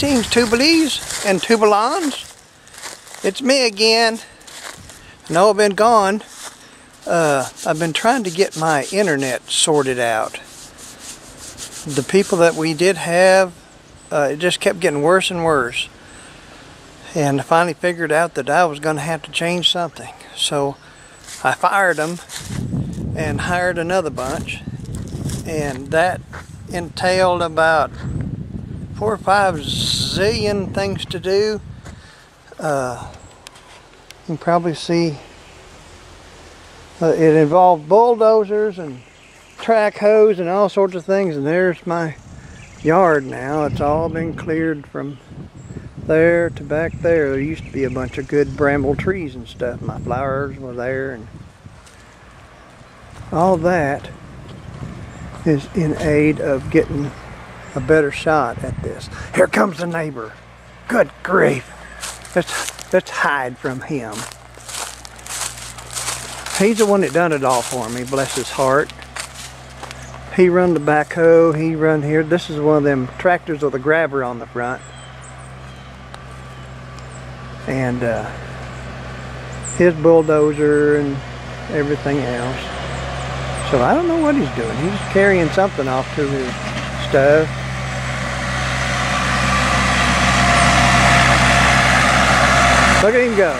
Greetings, Tubalies and Tubalons. It's me again. I know I've been gone. I've been trying to get my internet sorted out. The people that we did have, it just kept getting worse and worse. And I finally figured out that I was going to have to change something. So I fired them and hired another bunch. And that entailed about 4 or 5 zillion things to do. You can probably see it involved bulldozers and track hoes and all sorts of things. And there's my yard now. It's all been cleared from there to back there. There used to be a bunch of good bramble trees and stuff. My flowers were there, and all that is in aid of getting a better shot at this. Here comes the neighbor. Good grief. Let's hide from him. He's the one that done it all for me, bless his heart. He run the backhoe, he run here. This is one of them tractors with a grabber on the front. And his bulldozer and everything else. So I don't know what he's doing. He's carrying something off to his stuff. Look at him go.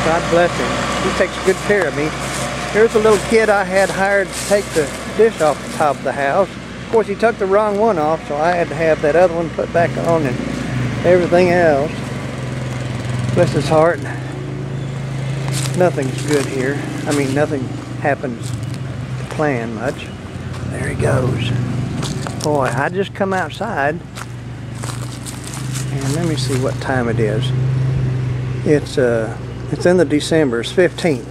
God bless him. He takes good care of me. Here's a little kid I had hired to take the dish off the top of the house. Of course, he took the wrong one off, so I had to have that other one put back on and everything else. Bless his heart. Nothing's good here. I mean, nothing happens to plan much. There he goes. Boy, I just come outside. And let me see what time it is. It's in the December. It's 15th.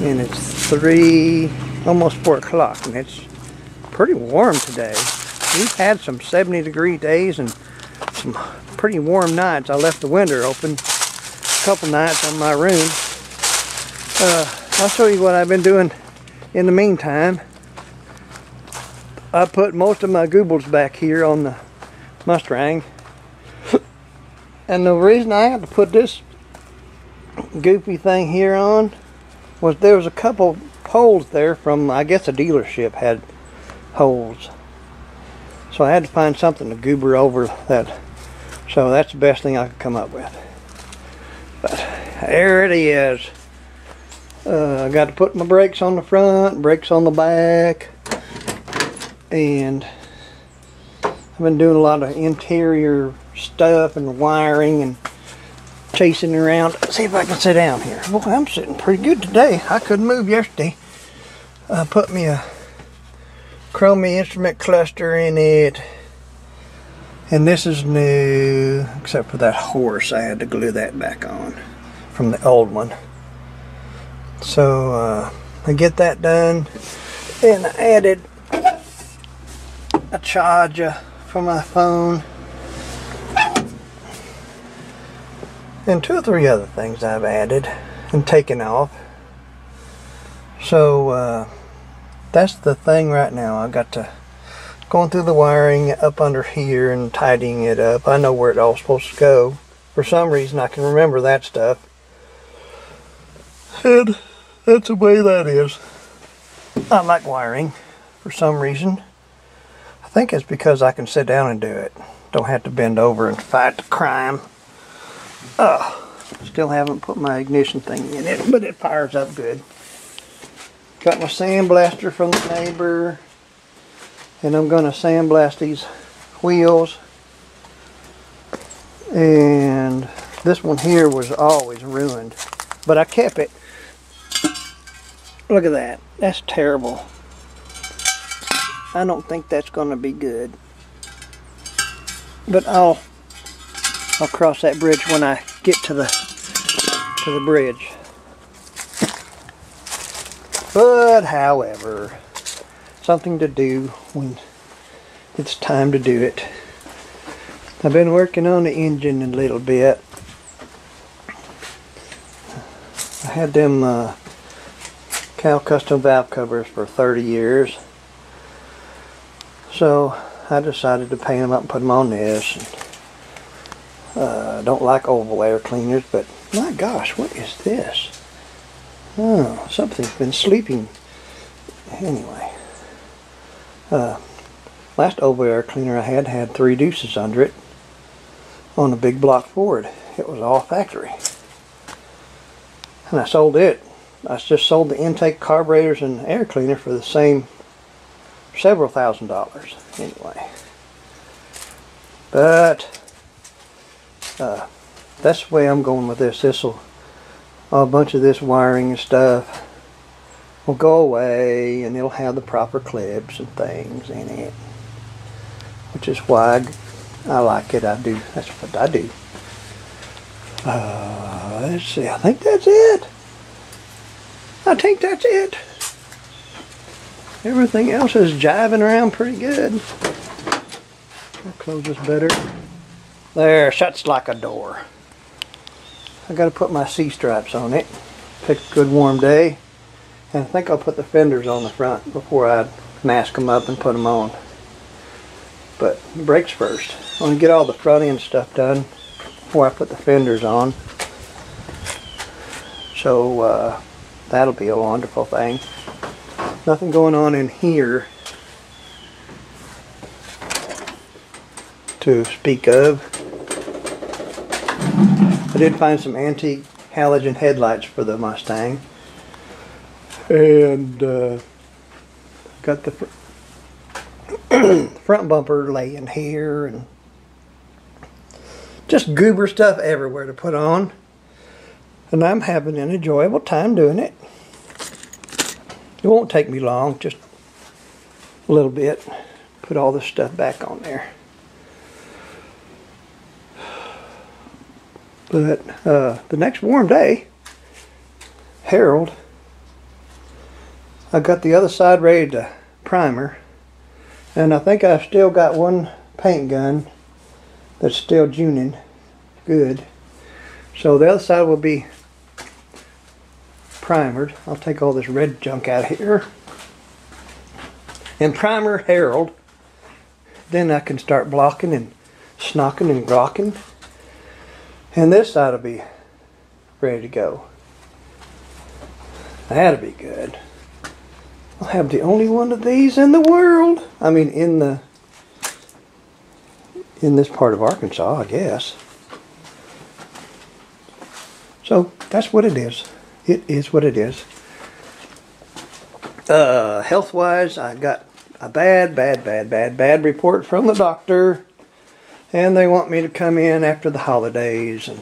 And it's almost 4 o'clock. And it's pretty warm today. We've had some 70-degree days and some pretty warm nights. I left the window open a couple nights on my room. I'll show you what I've been doing in the meantime. I put most of my goobles back here on the Mustang. And the reason I had to put this goofy thing here on was there was a couple holes there from, I guess, a dealership had holes. So I had to find something to goober over that. So that's the best thing I could come up with. But there it is. I got to put my brakes on the front, brakes on the back. And I've been doing a lot of interior stuff and wiring and chasing around. Let's see if I can sit down here. Boy, I'm sitting pretty good today. I couldn't move yesterday. I put me a chromie instrument cluster in it. And this is new, except for that horse. I had to glue that back on from the old one. So I get that done. And I added a charger for my phone. And 2 or 3 other things I've added and taken off. So that's the thing right now. I got to going through the wiring up under here and tidying it up. I know where it all's supposed to go. For some reason I can remember that stuff. And that's the way that is. I like wiring for some reason. I think it's because I can sit down and do it. Don't have to bend over and fight the crime. Still haven't put my ignition thing in it, but it fires up good. Got my sandblaster from the neighbor. And I'm going to sandblast these wheels. And this one here was always ruined. But I kept it. Look at that. That's terrible. I don't think that's going to be good. But I'll cross that bridge when I get to the bridge. But however, something to do when it's time to do it. I've been working on the engine a little bit. I had them Cal custom valve covers for 30 years. So I decided to paint them up and put them on this. Don't like oval air cleaners, but my gosh, what is this? Oh, something's been sleeping. Anyway, last oval air cleaner I had 3 deuces under it on a big block Ford. It was all factory. And I sold it. I just sold the intake, carburetors, and air cleaner for the same several $1,000s anyway. But that's the way I'm going with this. A bunch of this wiring and stuff will go away, and it'll have the proper clips and things in it, which is why I like it. I do. That's what I do. Let's see. I think that's it. Everything else is jiving around pretty good. I'll close this better. There, shuts like a door. I got to put my C-stripes on it. Pick a good warm day. And I think I'll put the fenders on the front before I mask them up and put them on. But brakes first. I want to get all the front end stuff done before I put the fenders on. So that'll be a wonderful thing. Nothing going on in here to speak of. I did find some antique halogen headlights for the Mustang. And got the front bumper laying here, and just goober stuff everywhere to put on. And I'm having an enjoyable time doing it. It won't take me long, just a little bit. Put all this stuff back on there. But the next warm day, Harold, I got the other side ready to primer, and I think I've still got one paint gun that's still juning good. So the other side will be primered. I'll take all this red junk out of here and primer Harold. Then I can start blocking and snocking and grocking. And this side will be ready to go. That'll be good. I'll have the only one of these in the world. I mean, in this part of Arkansas, I guess. So that's what it is. It is what it is. Health-wise, I got a bad report from the doctor. And they want me to come in after the holidays, and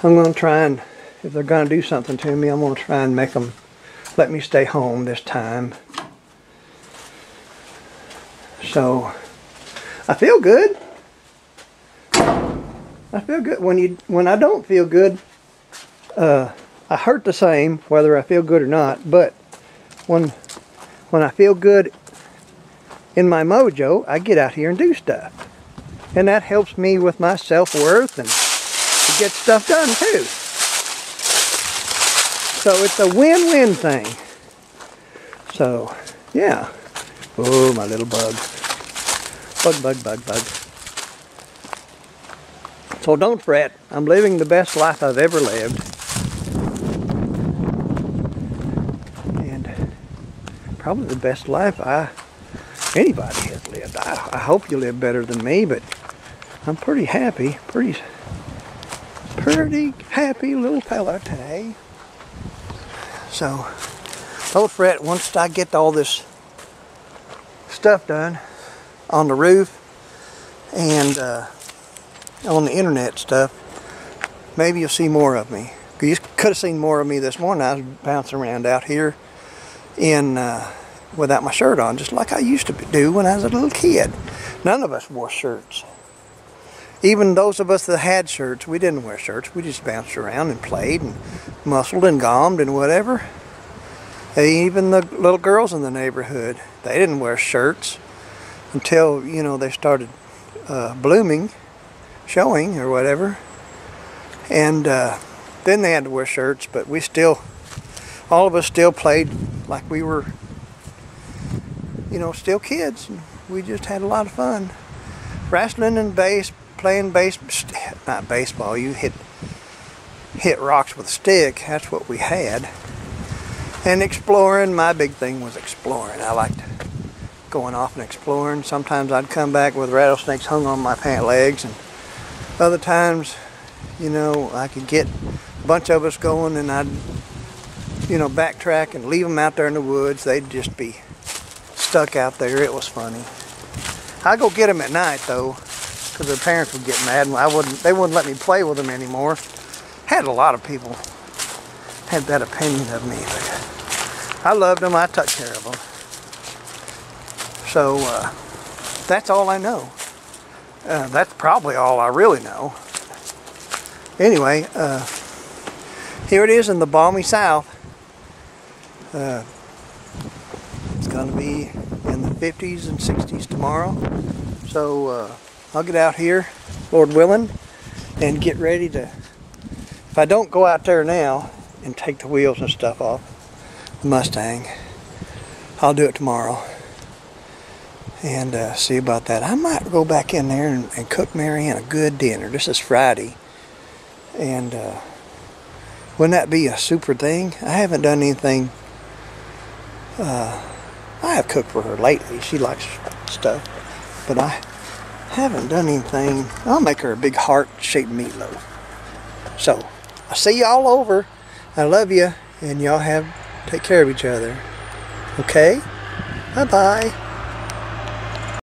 I'm going to try and, if they're going to do something to me, I'm going to try and make them let me stay home this time. So I feel good. I feel good. When I don't feel good, I hurt the same whether I feel good or not. But when I feel good in my mojo, I get out here and do stuff. And that helps me with my self-worth and to get stuff done too. So it's a win-win thing. So, yeah. Oh, my little bug. Bug. So don't fret. I'm living the best life I've ever lived. And probably the best life anybody has lived. I hope you live better than me, but I'm pretty happy. Pretty happy little fella today. So don't fret. Once I get all this stuff done on the roof and on the internet stuff, maybe you'll see more of me. You could have seen more of me this morning. I was bouncing around out here without my shirt on, just like I used to do when I was a little kid. None of us wore shirts. Even those of us that had shirts, we didn't wear shirts. We just bounced around and played and muscled and gommed and whatever. And even the little girls in the neighborhood, they didn't wear shirts until, you know, they started blooming, showing or whatever. And then they had to wear shirts, but we still, all of us still played like we were, you know, still kids. we just had a lot of fun. Wrestling and playing not baseball, you hit rocks with a stick. That's what we had. And exploring, my big thing was exploring. I liked going off and exploring. Sometimes I'd come back with rattlesnakes hung on my pant legs, and other times, you know, I could get a bunch of us going and I'd, you know, backtrack and leave them out there in the woods. They'd just be stuck out there. It was funny. I'd go get them at night though, because their parents would get mad and they wouldn't let me play with them anymore. Had a lot of people had that opinion of me, but I loved them. I took care of them. So that's all I know. That's probably all I really know. Anyway, here it is in the balmy south. It's going to be in the 50s and 60s tomorrow. So I'll get out here, Lord willing, and get ready to, if I don't go out there now and take the wheels and stuff off the Mustang, I'll do it tomorrow and see about that. I might go back in there and cook Marianne a good dinner. This is Friday, and wouldn't that be a super thing? I haven't done anything. I have cooked for her lately. She likes stuff, but I haven't done anything. I'll make her a big heart-shaped meatloaf. So I'll see y'all over. I love you, and y'all take care of each other. Okay? Bye-bye.